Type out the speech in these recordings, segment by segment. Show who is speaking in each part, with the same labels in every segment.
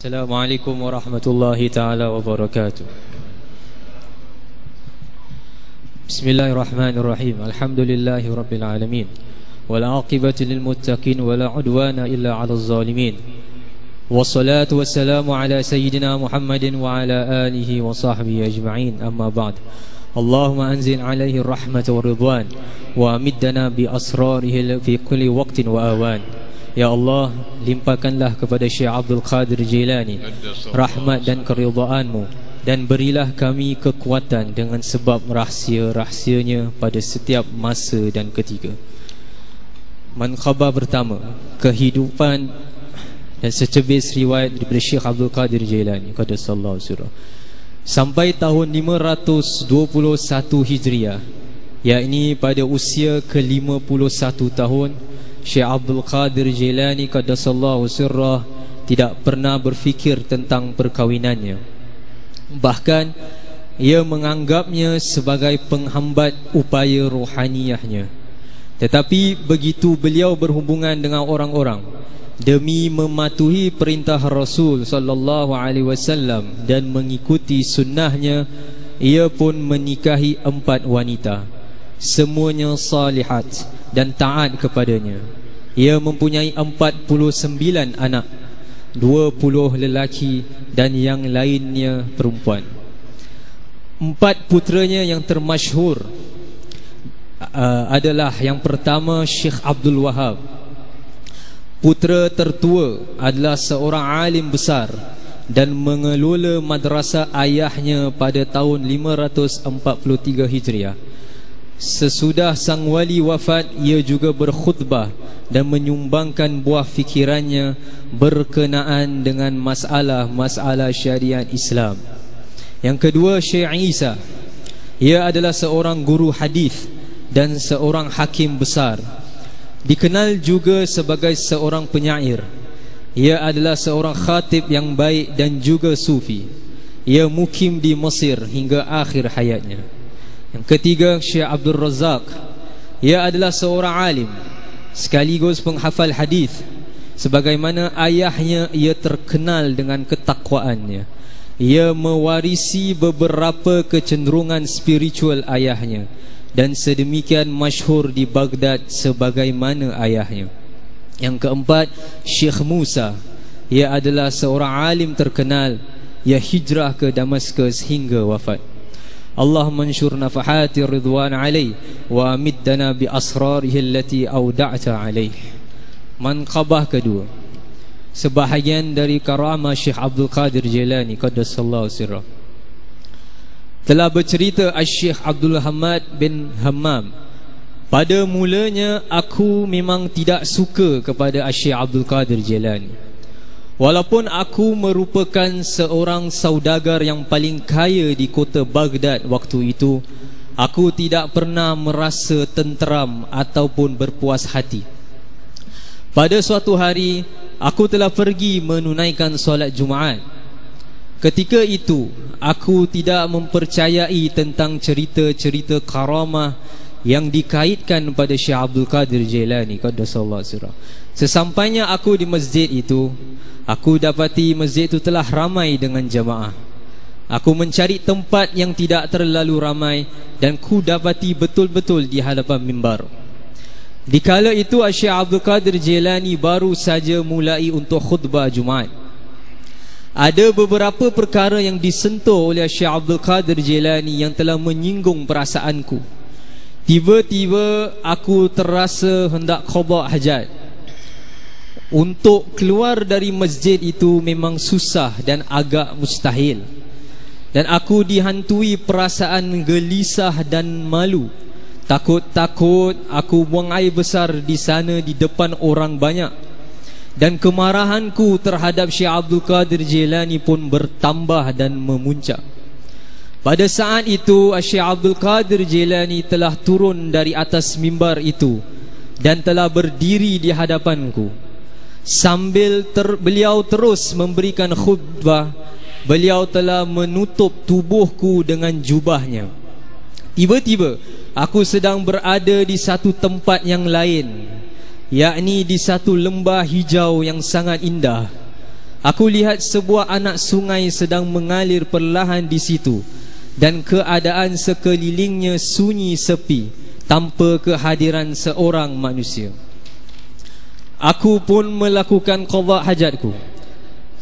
Speaker 1: Assalamualaikum warahmatullahi ta'ala wabarakatuh. Bismillahirrahmanirrahim. Alhamdulillahi rabbil alamin. Wal aqibatu lil muttaqin wala udwana illa 'alal zalimin. Wassalatu wassalamu ala sayyidina Muhammadin wa ala alihi wa sahbihi ajma'in. Amma ba'd. Allahumma anzil alaihi rahmata wa ridwan wa amiddana bi asrarihi fi kulli waqtin wa awan. Ya Allah, limpahkanlah kepada Syekh Abdul Qadir Jilani rahmat dan keridhaan-Mu, dan berilah kami kekuatan dengan sebab rahsia-rahsianya pada setiap masa dan ketika. Manqabah pertama, kehidupan dan secebis riwayat daripada Syekh Abdul Qadir Jilani qaddasallahu sirrah. Sampai tahun 521 Hijriah, yakni pada usia ke-51 tahun, Syekh Abdul Qadir Jilani qaddasallahu sirrah tidak pernah berfikir tentang perkahwinannya. Bahkan ia menganggapnya sebagai penghambat upaya rohaniyahnya. Tetapi begitu beliau berhubungan dengan orang-orang demi mematuhi perintah Rasul sallallahu alaihi wasallam dan mengikuti sunnahnya, ia pun menikahi 4 wanita, semuanya salihat dan taat kepadanya. Ia mempunyai 49 anak, 20 lelaki dan yang lainnya perempuan. 4 puteranya yang termasyhur adalah yang pertama Syekh Abdul Wahab. Putera tertua adalah seorang alim besar dan mengelola madrasah ayahnya pada tahun 543 Hijriah. Sesudah sang wali wafat, ia juga berkhutbah dan menyumbangkan buah fikirannya berkenaan dengan masalah-masalah syariat Islam. Yang kedua, Syekh Isa. Ia adalah seorang guru hadis dan seorang hakim besar. Dikenal juga sebagai seorang penyair. Ia adalah seorang khatib yang baik dan juga sufi. Ia mukim di Mesir hingga akhir hayatnya. Yang ketiga, Syekh Abdul Razak. Ia adalah seorang alim sekaligus penghafal hadis. Sebagaimana ayahnya, ia terkenal dengan ketakwaannya. Ia mewarisi beberapa kecenderungan spiritual ayahnya dan sedemikian masyhur di Baghdad sebagaimana ayahnya. Yang keempat, Syekh Musa. Ia adalah seorang alim terkenal. Ia hijrah ke Damaskus hingga wafat. Allah mansyur nafahati ridwan alaih wa amiddana bi asrarihi allati awda'ta alaih. Manqabah kedua, sebahagian dari karamah Syekh Abdul Qadir Jilani qaddasallahu sirrah. Telah bercerita Syekh Abdul Hamad bin Hammam, pada mulanya aku memang tidak suka kepada Syekh Abdul Qadir Jilani. Walaupun aku merupakan seorang saudagar yang paling kaya di kota Baghdad waktu itu, aku tidak pernah merasa tenteram ataupun berpuas hati. Pada suatu hari, aku telah pergi menunaikan solat Jumaat. Ketika itu, aku tidak mempercayai tentang cerita-cerita karamah yang dikaitkan pada Syekh Abdul Qadir Jilani qaddasallahu sirrah. Sesampainya aku di masjid itu, aku dapati masjid itu telah ramai dengan jamaah. Aku mencari tempat yang tidak terlalu ramai dan ku dapati betul-betul di hadapan mimbar. Dikala itu Syekh Abdul Qadir Jilani baru saja mulai untuk khutbah Jumaat. Ada beberapa perkara yang disentuh oleh Syekh Abdul Qadir Jilani yang telah menyinggung perasaanku. Tiba-tiba aku terasa hendak qada hajat. Untuk keluar dari masjid itu memang susah dan agak mustahil. Dan aku dihantui perasaan gelisah dan malu. Takut-takut aku buang air besar di sana di depan orang banyak. Dan kemarahanku terhadap Syekh Abdul Qadir Jilani pun bertambah dan memuncak. Pada saat itu Syekh Abdul Qadir Jilani telah turun dari atas mimbar itu dan telah berdiri di hadapanku. Sambil beliau terus memberikan khutbah, beliau telah menutup tubuhku dengan jubahnya. Tiba-tiba aku sedang berada di satu tempat yang lain, yakni di satu lembah hijau yang sangat indah. Aku lihat sebuah anak sungai sedang mengalir perlahan di situ, dan keadaan sekelilingnya sunyi sepi tanpa kehadiran seorang manusia. Aku pun melakukan qada hajatku.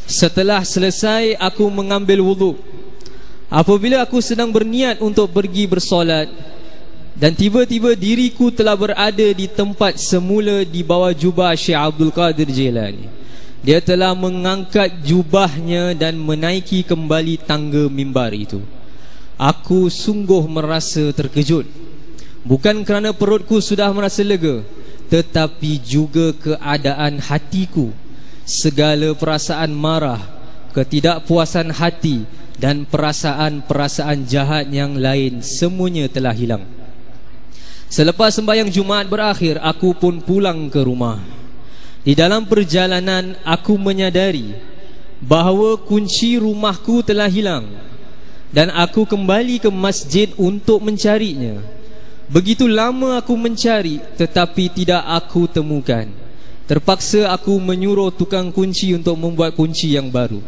Speaker 1: Setelah selesai, aku mengambil wuduk. Apabila aku sedang berniat untuk pergi bersolat, dan tiba-tiba diriku telah berada di tempat semula di bawah jubah Syekh Abdul Qadir Jailani. Dia telah mengangkat jubahnya dan menaiki kembali tangga mimbar itu. Aku sungguh merasa terkejut. Bukan kerana perutku sudah merasa lega, tetapi juga keadaan hatiku. Segala perasaan marah, ketidakpuasan hati dan perasaan-perasaan jahat yang lain semuanya telah hilang. Selepas sembahyang Jumaat berakhir, aku pun pulang ke rumah. Di dalam perjalanan, aku menyadari bahawa kunci rumahku telah hilang, dan aku kembali ke masjid untuk mencarinya. Begitu lama aku mencari, tetapi tidak aku temukan. Terpaksa aku menyuruh tukang kunci untuk membuat kunci yang baru.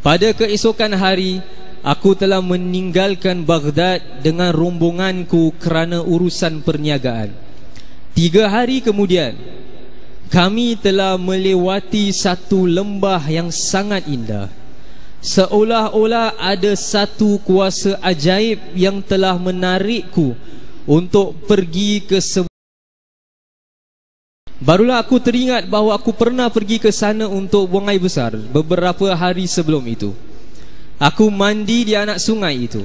Speaker 1: Pada keesokan hari, aku telah meninggalkan Baghdad dengan rombonganku kerana urusan perniagaan. 3 hari kemudian, kami telah melewati satu lembah yang sangat indah. Seolah-olah ada satu kuasa ajaib yang telah menarikku untuk pergi ke sebuah. Barulah aku teringat bahawa aku pernah pergi ke sana untuk buang air besar beberapa hari sebelum itu. Aku mandi di anak sungai itu.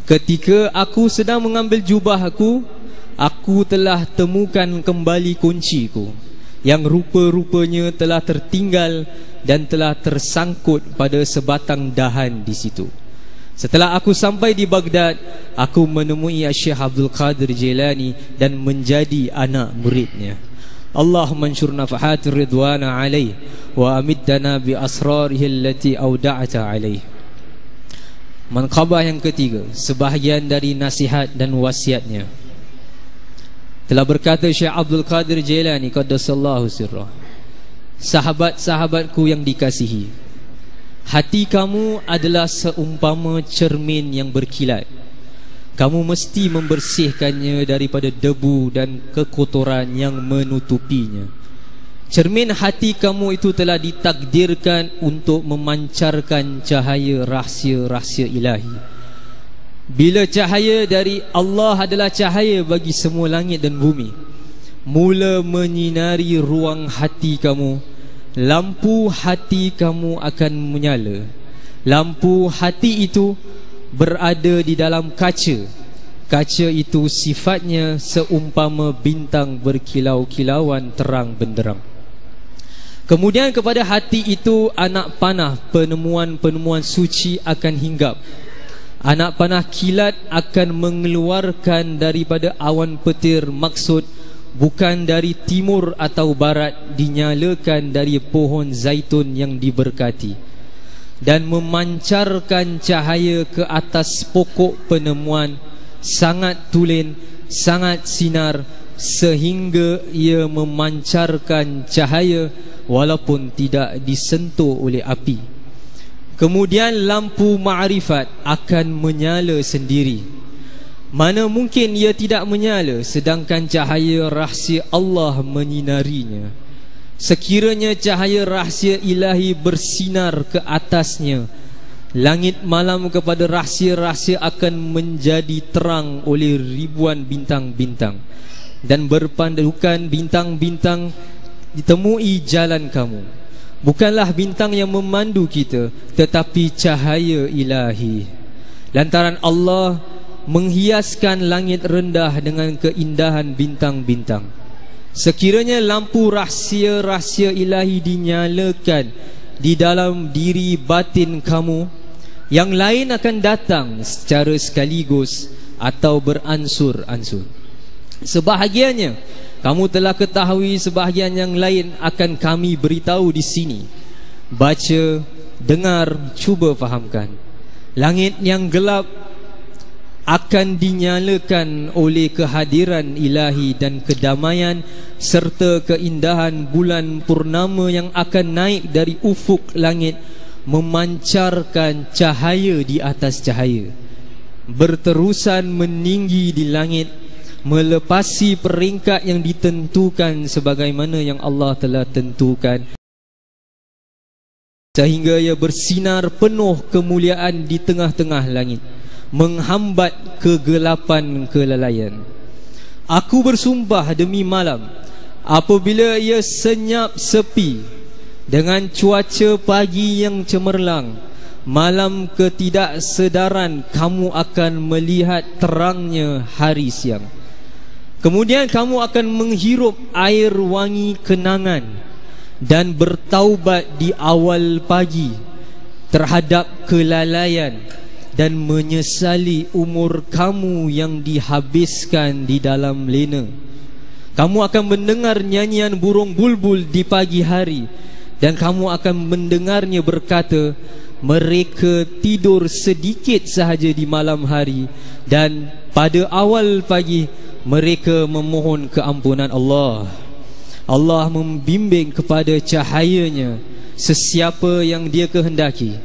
Speaker 1: Ketika aku sedang mengambil jubah aku telah temukan kembali kunciku, yang rupa-rupanya telah tertinggal dan telah tersangkut pada sebatang dahan di situ. Setelah aku sampai di Baghdad, aku menemui Syekh Abdul Qadir Jailani dan menjadi anak muridnya. Allahumma anshur nafahatir ridwana alaih wa amiddana bi asrarihi allati awda'ata alaih. Manqabah yang ketiga, sebahagian dari nasihat dan wasiatnya. Telah berkata Syekh Abdul Qadir Jailani qaddasallahu sirrah, sahabat-sahabatku yang dikasihi, hati kamu adalah seumpama cermin yang berkilat. Kamu mesti membersihkannya daripada debu dan kekotoran yang menutupinya. Cermin hati kamu itu telah ditakdirkan untuk memancarkan cahaya rahsia-rahsia ilahi. Bila cahaya dari Allah adalah cahaya bagi semua langit dan bumi, mula menyinari ruang hati kamu, lampu hati kamu akan menyala. Lampu hati itu berada di dalam kaca. Kaca itu sifatnya seumpama bintang berkilau-kilauan terang benderang. Kemudian kepada hati itu anak panah penemuan-penemuan suci akan hinggap. Anak panah kilat akan mengeluarkan daripada awan petir, maksud bukan dari timur atau barat, dinyalakan dari pohon zaitun yang diberkati, dan memancarkan cahaya ke atas pokok penemuan, sangat tulen, sangat sinar, sehingga ia memancarkan cahaya walaupun tidak disentuh oleh api. Kemudian lampu ma'rifat akan menyala sendiri. Mana mungkin ia tidak menyala sedangkan cahaya rahsia Allah menyinarinya. Sekiranya cahaya rahsia ilahi bersinar ke atasnya, langit malam kepada rahsia-rahsia akan menjadi terang oleh ribuan bintang-bintang, dan berpandukan bintang-bintang ditemui jalan kamu. Bukanlah bintang yang memandu kita, tetapi cahaya ilahi. Lantaran Allah menghiaskan langit rendah dengan keindahan bintang-bintang. Sekiranya lampu rahsia-rahsia ilahi dinyalakan di dalam diri batin kamu, yang lain akan datang secara sekaligus atau beransur-ansur. Sebahagiannya kamu telah ketahui, sebahagian yang lain akan kami beritahu di sini. Baca, dengar, cuba fahamkan. Langit yang gelap akan dinyalakan oleh kehadiran ilahi dan kedamaian serta keindahan bulan purnama yang akan naik dari ufuk langit, memancarkan cahaya di atas cahaya, berterusan meninggi di langit, melepasi peringkat yang ditentukan sebagaimana yang Allah telah tentukan, sehingga ia bersinar penuh kemuliaan di tengah-tengah langit, menghambat kegelapan kelalaian. Aku bersumpah demi malam, apabila ia senyap sepi dengan cuaca pagi yang cemerlang, malam ketidaksedaran, kamu akan melihat terangnya hari siang. Kemudian kamu akan menghirup air wangi kenangan dan bertaubat di awal pagi terhadap kelalaian dan menyesali umur kamu yang dihabiskan di dalam lena. Kamu akan mendengar nyanyian burung bulbul di pagi hari, dan kamu akan mendengarnya berkata, mereka tidur sedikit sahaja di malam hari, dan pada awal pagi mereka memohon keampunan Allah. Allah membimbing kepada cahayanya sesiapa yang Dia kehendaki.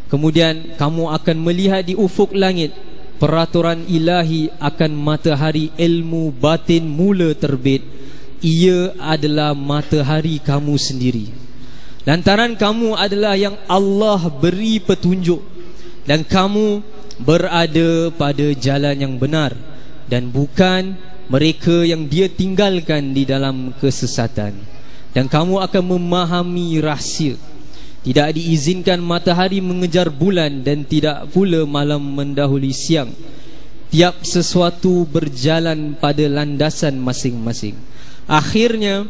Speaker 1: Kemudian kamu akan melihat di ufuk langit peraturan ilahi akan matahari ilmu batin mula terbit. Ia adalah matahari kamu sendiri. Lantaran kamu adalah yang Allah beri petunjuk, dan kamu berada pada jalan yang benar, dan bukan mereka yang Dia tinggalkan di dalam kesesatan. Dan kamu akan memahami rahsia. Tidak diizinkan matahari mengejar bulan, dan tidak pula malam mendahului siang. Tiap sesuatu berjalan pada landasan masing-masing. Akhirnya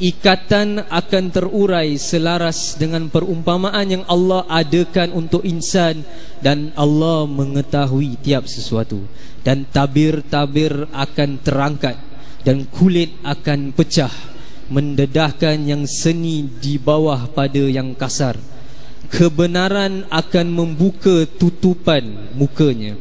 Speaker 1: ikatan akan terurai selaras dengan perumpamaan yang Allah adakan untuk insan, dan Allah mengetahui tiap sesuatu. Dan tabir-tabir akan terangkat, dan kulit akan pecah, mendedahkan yang seni di bawah pada yang kasar. Kebenaran akan membuka tutupan mukanya.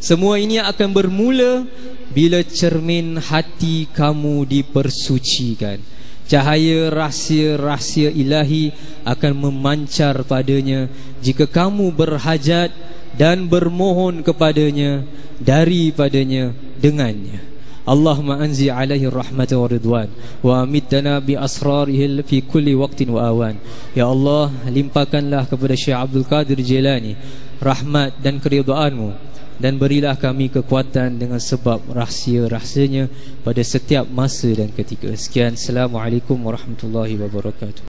Speaker 1: Semua ini akan bermula bila cermin hati kamu dipersucikan. Cahaya rahsia-rahsia ilahi akan memancar padanya jika kamu berhajat dan bermohon kepadanya daripadanya dengannya. Allahumma anzi alaihi rahmatan wa ridwan wa amitna bi asrarihi fi kulli waqtin wa awan. Ya Allah, limpahkanlah kepada Syekh Abdul Qadir Jilani rahmat dan keridhaan-Mu, dan berilah kami kekuatan dengan sebab rahsia-rahsianya pada setiap masa dan ketika. Sekian, Assalamualaikum warahmatullahi wabarakatuh.